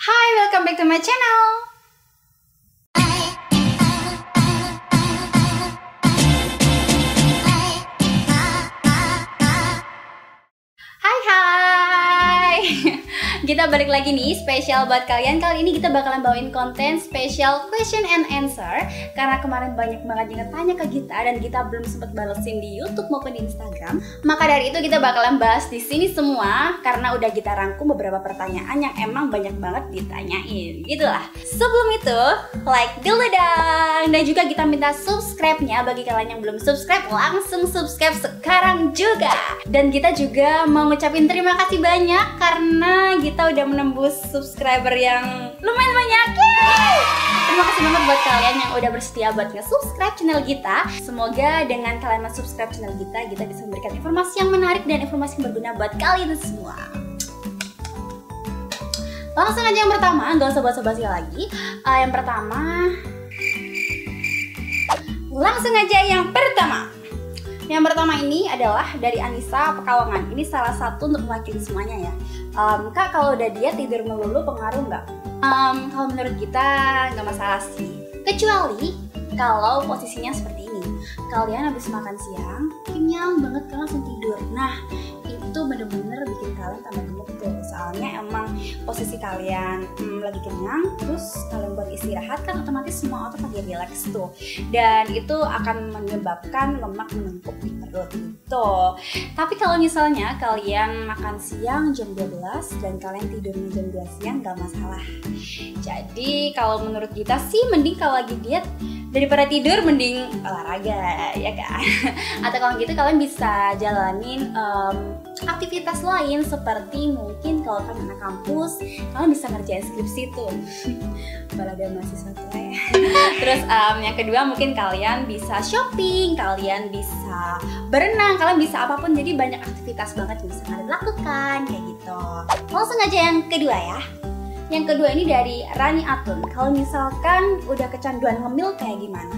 Hi, welcome back to my channel. Hai. Kita balik lagi nih, spesial buat kalian. Kali ini kita bakalan bawain konten spesial question and answer. Karena kemarin banyak banget yang tanya ke Gita dan Gita belum sempat balesin di YouTube maupun di Instagram. Maka dari itu kita bakalan bahas di sini semua karena udah kita rangkum beberapa pertanyaan yang emang banyak banget ditanyain. Gitulah. Sebelum itu, like dulu dong. Dan juga kita minta subscribe-nya bagi kalian yang belum subscribe, langsung subscribe sekarang juga. Dan kita juga mau ngucapin terima kasih banyak karena kita udah menembus subscriber yang lumayan banyak. Yeay! Terima kasih banget buat kalian yang udah bersedia buat nge-subscribe channel kita. Semoga dengan kalian subscribe channel kita bisa memberikan informasi yang menarik dan informasi yang berguna buat kalian semua. Langsung aja yang pertama, gak usah basa-basi lagi. Yang pertama, langsung aja yang pertama. Yang pertama ini adalah dari Anissa Pekalongan. Ini salah satu untuk mewakili semuanya ya. Kak, kalau udah diet tidur melulu pengaruh nggak? Kalau menurut kita nggak masalah sih. Kecuali kalau posisinya seperti ini. Kalian habis makan siang, kenyang banget kalian langsung tidur. Nah, itu bener-bener bikin kalian tambah gemuk tuh. Soalnya emang posisi kalian lagi kenyang, terus kalian buat istirahat kan otomatis semua otot lagi relax tuh. Dan itu akan menyebabkan lemak menumpuk di perut gitu. Tapi kalau misalnya kalian makan siang jam 12 dan kalian tidurnya jam 2 siang gak masalah. Jadi kalau menurut kita sih mending kalau lagi diet daripada tidur mending olahraga ya kan. Atau kalau gitu kalian bisa jalanin aktivitas lain seperti mungkin kalau kalian anak kampus kalian bisa ngerjain skripsi tuh. Olahraga mahasiswa tuh ya. Terus yang kedua mungkin kalian bisa shopping, kalian bisa berenang, kalian bisa apapun. Jadi banyak aktivitas banget yang bisa kalian lakukan kayak gitu. Langsung aja yang kedua ya. Yang kedua ini dari Rani Atun. Kalau misalkan udah kecanduan ngemil kayak gimana?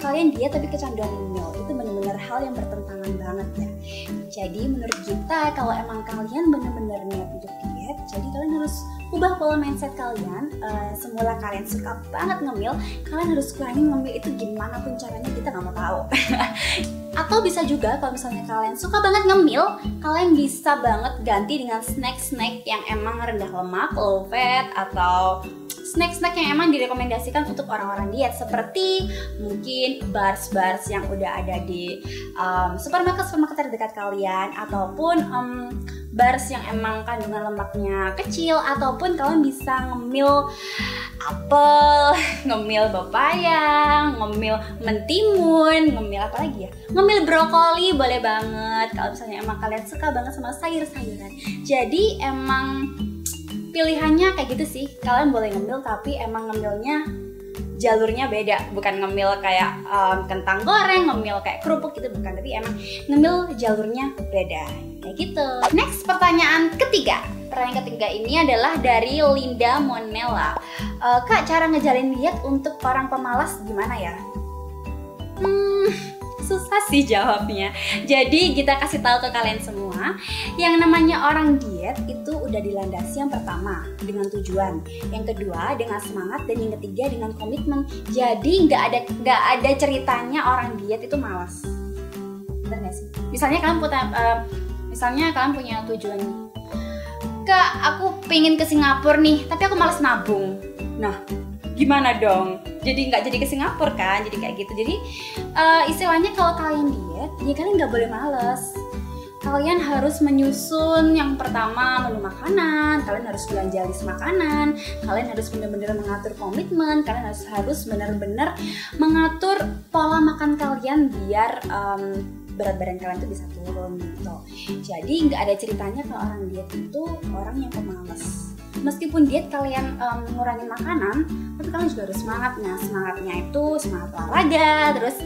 Kalian diet tapi kecanduan ngemil itu benar-benar hal yang bertentangan banget ya. Jadi menurut kita kalau emang kalian benar-benar niat untuk diet, jadi kalian harus ubah pola mindset kalian. Semula kalian suka banget ngemil, kalian harus kurangin ngemil itu gimana pun caranya, kita nggak mau tahu. Atau bisa juga kalau misalnya kalian suka banget ngemil, kalian bisa banget ganti dengan snack-snack yang emang rendah lemak, low fat, atau snack-snack yang emang direkomendasikan untuk orang-orang diet, seperti mungkin bars-bars yang udah ada di supermarket terdekat kalian, ataupun bars yang emang kandungan lemaknya kecil, ataupun kalian bisa ngemil apel, ngemil pepaya, ngemil mentimun, ngemil apa lagi ya? Ngemil brokoli boleh banget kalau misalnya emang kalian suka banget sama sayur-sayuran. Jadi emang pilihannya kayak gitu sih. Kalian boleh ngemil tapi emang ngemilnya jalurnya beda, bukan ngemil kayak kentang goreng, ngemil kayak kerupuk gitu bukan, tapi emang ngemil jalurnya beda kayak gitu. Next, pertanyaan ketiga. Pertanyaan ketiga ini adalah dari Linda Monella. Kak, cara ngejalin diet untuk orang pemalas gimana ya? Susah sih jawabnya. Jadi kita kasih tahu ke kalian semua, yang namanya orang diet itu udah dilandasi yang pertama dengan tujuan, yang kedua dengan semangat, dan yang ketiga dengan komitmen. Jadi nggak ada ceritanya orang diet itu malas. Bener nggak sih? Misalnya kalian punya tujuan nih, Kak, aku pengen ke Singapura nih, tapi aku malas nabung. Nah, gimana dong? Jadi nggak jadi ke Singapura kan? Jadi kayak gitu. Jadi istilahnya kalau kalian diet, ya kalian nggak boleh males. Kalian harus menyusun yang pertama menu makanan, kalian harus belanja list makanan, kalian harus benar-benar mengatur komitmen, kalian harus benar-benar mengatur pola makan kalian biar berat badan kalian tuh bisa turun gitu. Jadi nggak ada ceritanya kalau orang diet itu orang yang pemalas. Meskipun diet kalian ngurangin makanan, tapi kalian juga harus semangat. Nah, semangatnya itu semangat olahraga, terus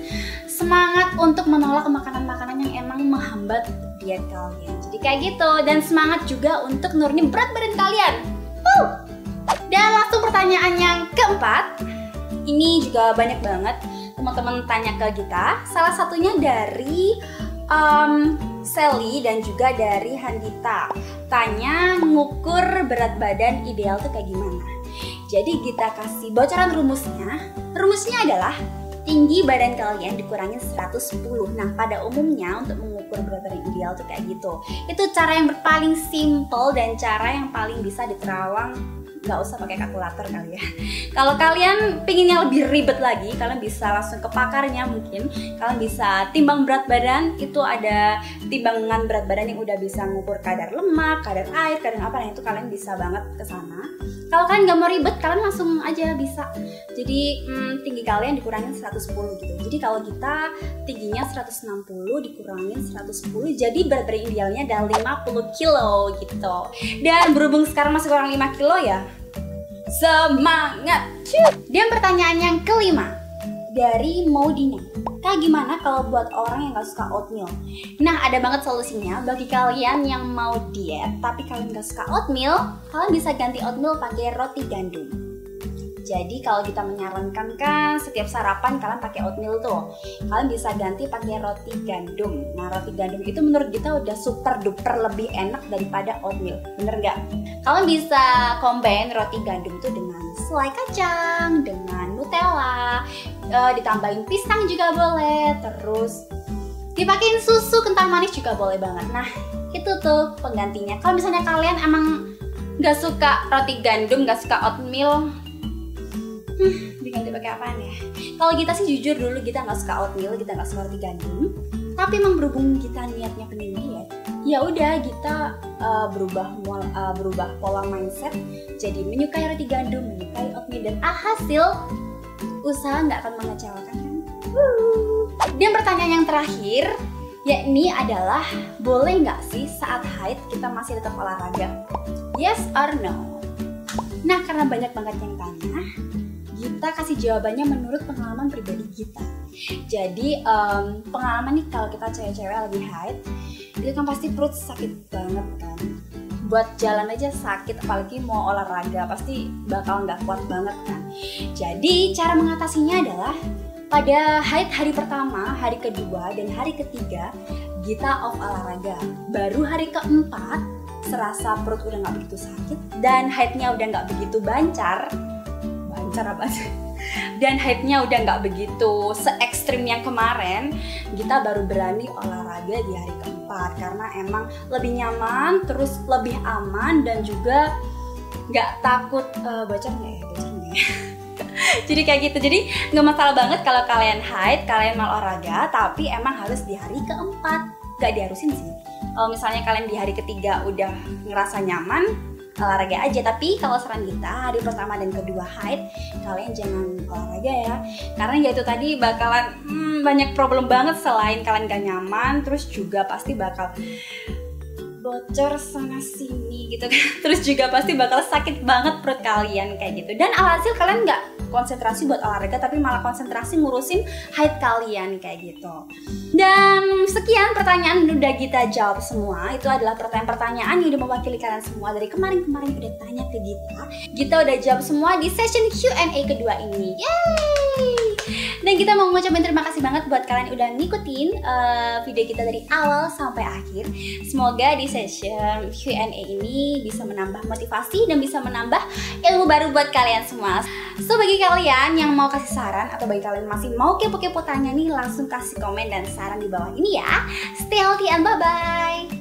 semangat untuk menolak makanan-makanan yang emang menghambat diet kalian. Jadi kayak gitu, dan semangat juga untuk nurunin berat badan kalian. Dan langsung pertanyaan yang keempat. Ini juga banyak banget teman-teman tanya ke kita. Salah satunya dari Sally dan juga dari Handita. tanya ngukur berat badan ideal tuh kayak gimana. Jadi kita kasih bocoran rumusnya. Rumusnya adalah tinggi badan kalian dikurangin 110. Nah, pada umumnya untuk mengukur berat badan ideal tuh kayak gitu. Itu cara yang paling simple dan cara yang paling bisa diterawang. Nggak usah pakai kalkulator kali ya. Kalau kalian pinginnya lebih ribet lagi, kalian bisa langsung ke pakarnya mungkin. Kalian bisa timbang berat badan, itu ada timbangan berat badan yang udah bisa ngukur kadar lemak, kadar air, kadar apa, nah itu kalian bisa banget ke sana. Kalau kalian nggak mau ribet, kalian langsung aja bisa. Jadi tinggi kalian dikurangin 110 gitu. Jadi kalau kita tingginya 160 dikurangin 110, jadi berat badan idealnya ada 50 kilo gitu. Dan berhubung sekarang masih kurang 5 kilo ya, semangat! Dan pertanyaan yang kelima dari Maudina. Kak, gimana kalau buat orang yang gak suka oatmeal? Nah, ada banget solusinya bagi kalian yang mau diet tapi kalian gak suka oatmeal. Kalian bisa ganti oatmeal pakai roti gandum. Jadi kalau kita menyarankan kan setiap sarapan kalian pakai oatmeal tuh, kalian bisa ganti pakai roti gandum. Nah, roti gandum itu menurut kita udah super duper lebih enak daripada oatmeal, bener nggak? Kalian bisa combine roti gandum tuh dengan selai kacang, dengan Nutella, ditambahin pisang juga boleh, terus dipakein susu kental manis juga boleh banget. Nah, itu tuh penggantinya. Kalau misalnya kalian emang nggak suka roti gandum, nggak suka oatmeal, diganti pakai apaan ya? Kalau kita sih jujur dulu kita nggak suka oatmeal, kita nggak suka roti gandum. Tapi emang berhubung kita niatnya pengen diet, ya udah kita berubah pola mindset, jadi menyukai roti gandum, menyukai oatmeal, dan alhasil usaha nggak akan mengecewakan kan? Dan pertanyaan yang terakhir, yakni adalah boleh nggak sih saat haid kita masih tetap olahraga? Yes or no? Nah, karena banyak banget yang tanya, kita kasih jawabannya menurut pengalaman pribadi kita. Jadi pengalaman nih, kalau kita cewek-cewek lagi haid, itu kan pasti perut sakit banget kan. Buat jalan aja sakit, apalagi mau olahraga pasti bakal nggak kuat banget kan. Jadi cara mengatasinya adalah pada haid hari pertama, hari kedua, dan hari ketiga kita off olahraga. Baru hari keempat serasa perut udah nggak begitu sakit dan haidnya udah nggak begitu bancar apa sih? Dan haidnya udah nggak begitu se-ekstrim yang kemarin, kita baru berani olahraga di hari keempat karena emang lebih nyaman, terus lebih aman, dan juga nggak takut bocor nggak ya? Jadi kayak gitu. Jadi nggak masalah banget kalau kalian haid, kalian mau olahraga, tapi emang harus di hari keempat. Nggak diharusin sih. Kalau misalnya kalian di hari ketiga udah ngerasa nyaman, olahraga aja. Tapi kalau saran kita hari pertama dan kedua haid, kalian jangan olahraga ya, karena ya itu tadi bakalan banyak problem banget. Selain kalian gak nyaman, terus juga pasti bakal bocor sana sini gitu kan. Terus juga pasti bakal sakit banget perut kalian kayak gitu. Dan alhasil kalian gak konsentrasi buat olahraga, tapi malah konsentrasi ngurusin haid kalian kayak gitu. Dan sekian pertanyaan udah kita jawab semua. Itu adalah pertanyaan-pertanyaan yang udah mewakili kalian semua dari kemarin-kemarin udah tanya ke kita. Kita udah jawab semua di session Q&A kedua ini. Yeay! Dan kita mau ngucapin terima kasih banget buat kalian udah ngikutin video kita dari awal sampai akhir. Semoga di session Q&A ini bisa menambah motivasi dan bisa menambah ilmu baru buat kalian semua. So, bagi kalian yang mau kasih saran atau bagi kalian masih mau kepo-kepo tanya nih, langsung kasih komen dan saran di bawah ini ya. Stay healthy and bye-bye.